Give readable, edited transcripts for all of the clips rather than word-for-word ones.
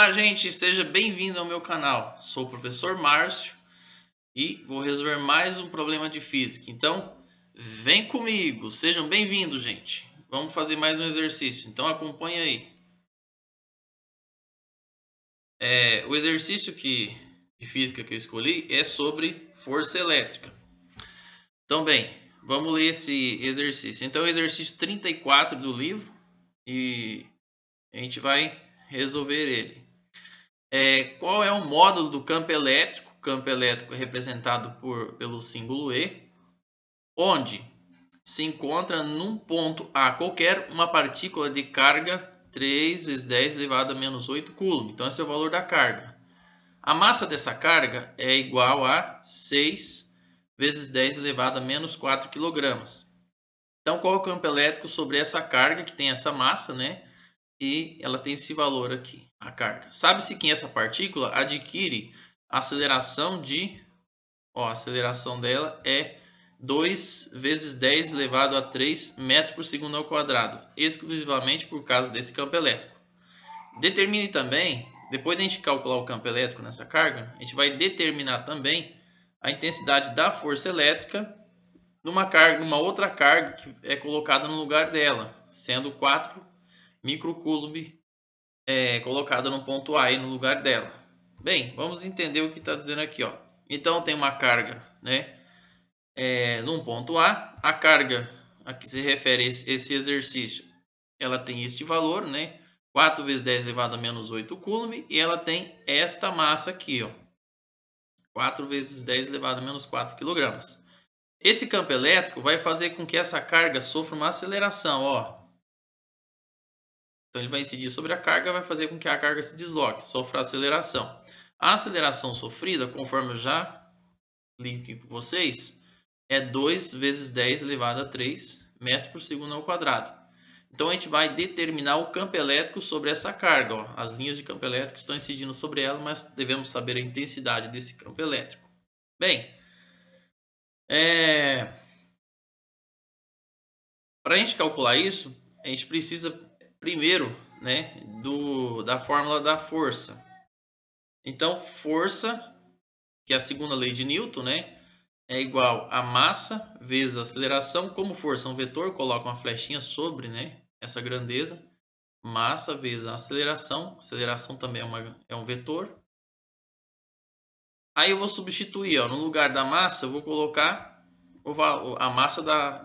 Olá, gente, seja bem-vindo ao meu canal. Sou o professor Márcio e vou resolver mais um problema de física. Então, vem comigo, sejam bem-vindos, gente. Vamos fazer mais um exercício, então acompanha aí. O exercício de física que eu escolhi é sobre força elétrica. Então, bem, vamos ler esse exercício. Então, é o exercício 34 do livro e a gente vai resolver ele. Qual é o módulo do campo elétrico? O campo elétrico é representado pelo símbolo E, onde se encontra num ponto A qualquer uma partícula de carga 3 vezes 10 elevado a menos 8 coulomb. Então, esse é o valor da carga. A massa dessa carga é igual a 6 vezes 10 elevado a menos 4 kg. Então, qual é o campo elétrico sobre essa carga que tem essa massa, né? E ela tem esse valor aqui, a carga. Sabe-se que essa partícula adquire a aceleração a aceleração dela é 2 vezes 10 elevado a 3 metros por segundo ao quadrado, exclusivamente por causa desse campo elétrico. Determine também, depois de a gente calcular o campo elétrico nessa carga, a gente vai determinar também a intensidade da força elétrica numa outra carga que é colocada no lugar dela, sendo 4 microcoulomb colocada no ponto A aí no lugar dela. Bem, vamos entender o que está dizendo aqui, ó. Então tem uma carga, né, num ponto A. A carga a que se refere esse exercício, ela tem este valor, né, 4 vezes 10 elevado a menos 8 coulomb, e ela tem esta massa aqui, ó, 4 vezes 10 elevado a menos 4 kg. Esse campo elétrico vai fazer com que essa carga sofra uma aceleração, ó. Então ele vai incidir sobre a carga, vai fazer com que a carga se desloque, sofra aceleração. A aceleração sofrida, conforme eu já li aqui para vocês, é 2 vezes 10 elevado a 3 metros por segundo ao quadrado. Então a gente vai determinar o campo elétrico sobre essa carga. Ó. As linhas de campo elétrico estão incidindo sobre ela, mas devemos saber a intensidade desse campo elétrico. Bem, para a gente calcular isso, a gente precisa primeiro, né, da fórmula da força. Então, força, que é a segunda lei de Newton, né, é igual a massa vezes a aceleração. Como força é um vetor, coloca uma flechinha sobre, né, essa grandeza. Massa vezes a aceleração. Aceleração também é um vetor. Aí eu vou substituir, ó, no lugar da massa, eu vou colocar a massa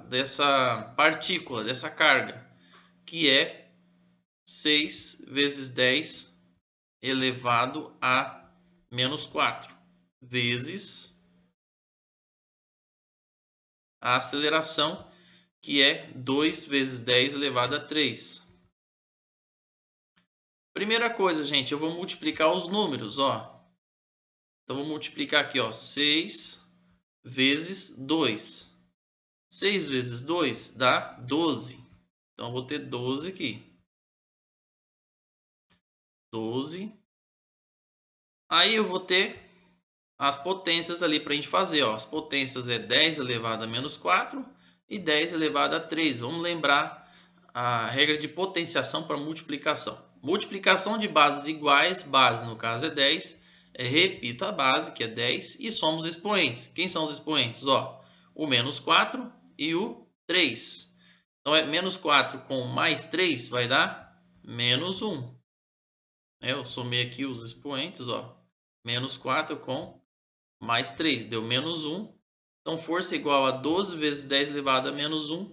dessa partícula, dessa carga, que é 6 vezes 10 elevado a menos 4, vezes a aceleração, que é 2 vezes 10 elevado a 3. Primeira coisa, gente, eu vou multiplicar os números, ó. Então, vou multiplicar aqui, ó, 6 vezes 2. 6 vezes 2 dá 12. Então, eu vou ter 12 aqui. 12. Aí, eu vou ter as potências ali para a gente fazer, ó. As potências é 10 elevado a menos 4 e 10 elevado a 3. Vamos lembrar a regra de potenciação para multiplicação. Multiplicação de bases iguais, base no caso é 10, repito a base, que é 10, e somos expoentes. Quem são os expoentes? Ó, o menos 4 e o 3. Então, menos 4 com mais 3 vai dar menos 1. Eu somei aqui os expoentes, ó. Menos 4 com mais 3, deu menos 1. Então, força igual a 12 vezes 10 elevado a menos 1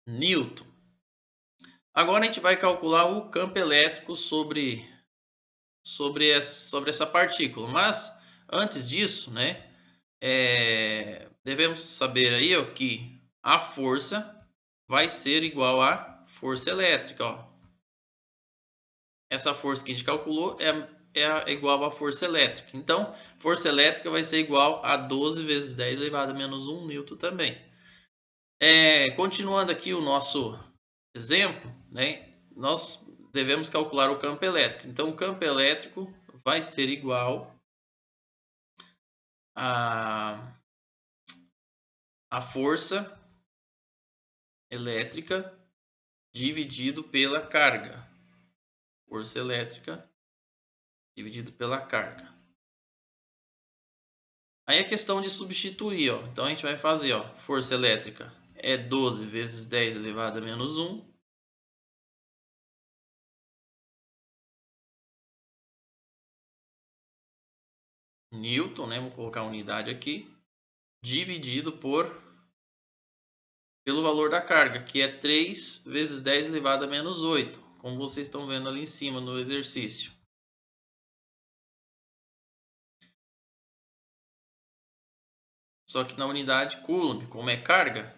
Newton. Agora a gente vai calcular o campo elétrico sobre essa partícula. Mas antes disso, né, devemos saber aí, ó, que a força vai ser igual à força elétrica. Ó. Essa força que a gente calculou é igual à força elétrica. Então, força elétrica vai ser igual a 12 vezes 10 elevado a menos 1 Newton também. Continuando aqui o nosso exemplo, né, nós devemos calcular o campo elétrico. Então, o campo elétrico vai ser igual a força elétrica dividido pela carga. Força elétrica dividido pela carga. Aí é questão de substituir, ó. Então a gente vai fazer, ó, força elétrica é 12 vezes 10 elevado a menos 1. Newton, né? Vou colocar a unidade aqui, dividido pelo valor da carga, que é 3 vezes 10 elevado a menos 8, como vocês estão vendo ali em cima no exercício. Só que na unidade Coulomb, como é carga,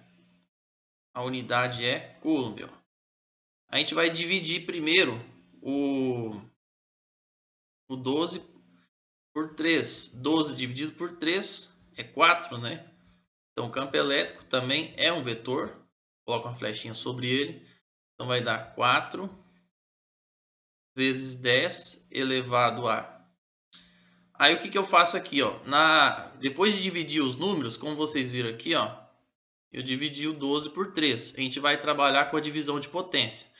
a unidade é Coulomb. Ó. A gente vai dividir primeiro o 12 por 3. 12 dividido por 3 é 4, né? Então o campo elétrico também é um vetor. Coloco uma flechinha sobre ele. Então vai dar 4 vezes 10 elevado a... Aí o que eu faço aqui, ó? Depois de dividir os números, como vocês viram aqui, ó, eu dividi o 12 por 3. A gente vai trabalhar com a divisão de potência.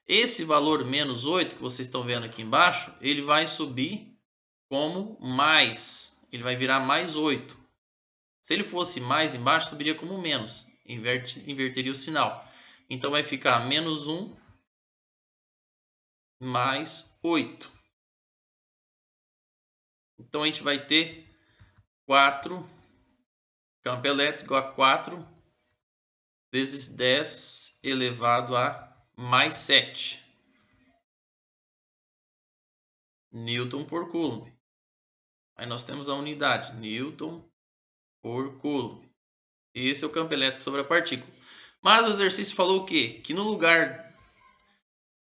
Esse valor menos 8 que vocês estão vendo aqui embaixo, ele vai subir como mais. Ele vai virar mais 8. Se ele fosse mais embaixo, subiria como menos. Inverteria o sinal. Então vai ficar menos 1 mais 8. Então a gente vai ter 4, campo elétrico a 4 vezes 10 elevado a mais 7 Newton por Coulomb. Aí nós temos a unidade Newton por Coulomb. Esse é o campo elétrico sobre a partícula. Mas o exercício falou o quê? Que no lugar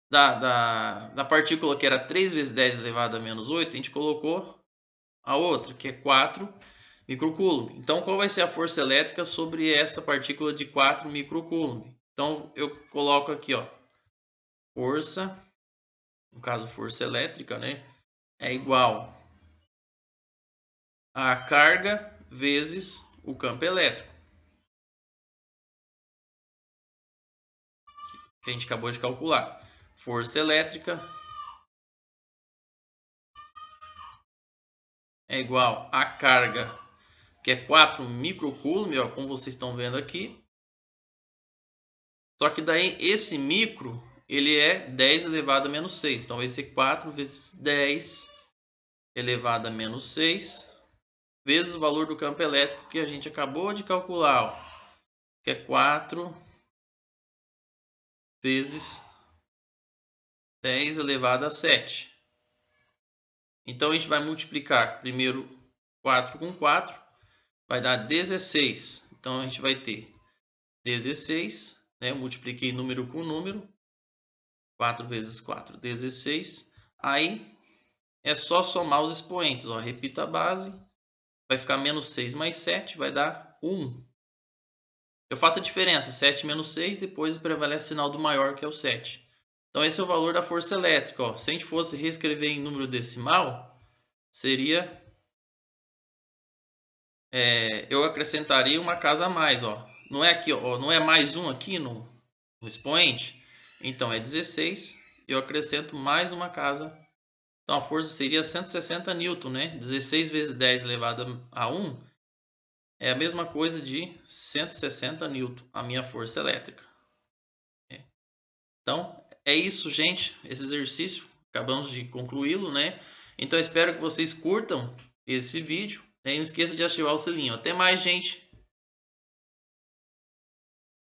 da partícula que era 3 vezes 10 elevado a menos 8, a gente colocou a outra, que é 4 microcoulomb. Então, qual vai ser a força elétrica sobre essa partícula de 4 microcoulomb? Então, eu coloco aqui, ó, força, no caso força elétrica, né, é igual a carga vezes o campo elétrico, que a gente acabou de calcular. Força elétrica é igual a carga, que é 4 microcoulomb, ó, como vocês estão vendo aqui. Só que daí esse micro, ele é 10 elevado a menos 6. Então vai ser 4 vezes 10 elevado a menos 6 vezes o valor do campo elétrico que a gente acabou de calcular, ó, que é 4 vezes 10 elevado a 7. Então a gente vai multiplicar primeiro 4 com 4, vai dar 16. Então a gente vai ter 16, né? Eu multipliquei número com número, 4 vezes 4, 16. Aí é só somar os expoentes, ó. Repita a base, vai ficar menos 6 mais 7, vai dar 1. Eu faço a diferença, 7 menos 6, depois prevalece o sinal do maior, que é o 7. Então esse é o valor da força elétrica. Ó. Se a gente fosse reescrever em número decimal, seria... eu acrescentaria uma casa a mais. Ó. Não é aqui, ó, não é mais um aqui no expoente? Então é 16, eu acrescento mais uma casa. Então a força seria 160 newton, né? 16 vezes 10 elevado a 1 é a mesma coisa de 160 newton, a minha força elétrica. Então, é isso, gente. Esse exercício, acabamos de concluí-lo, né? Então, espero que vocês curtam esse vídeo. E não esqueça de ativar o sininho. Até mais, gente!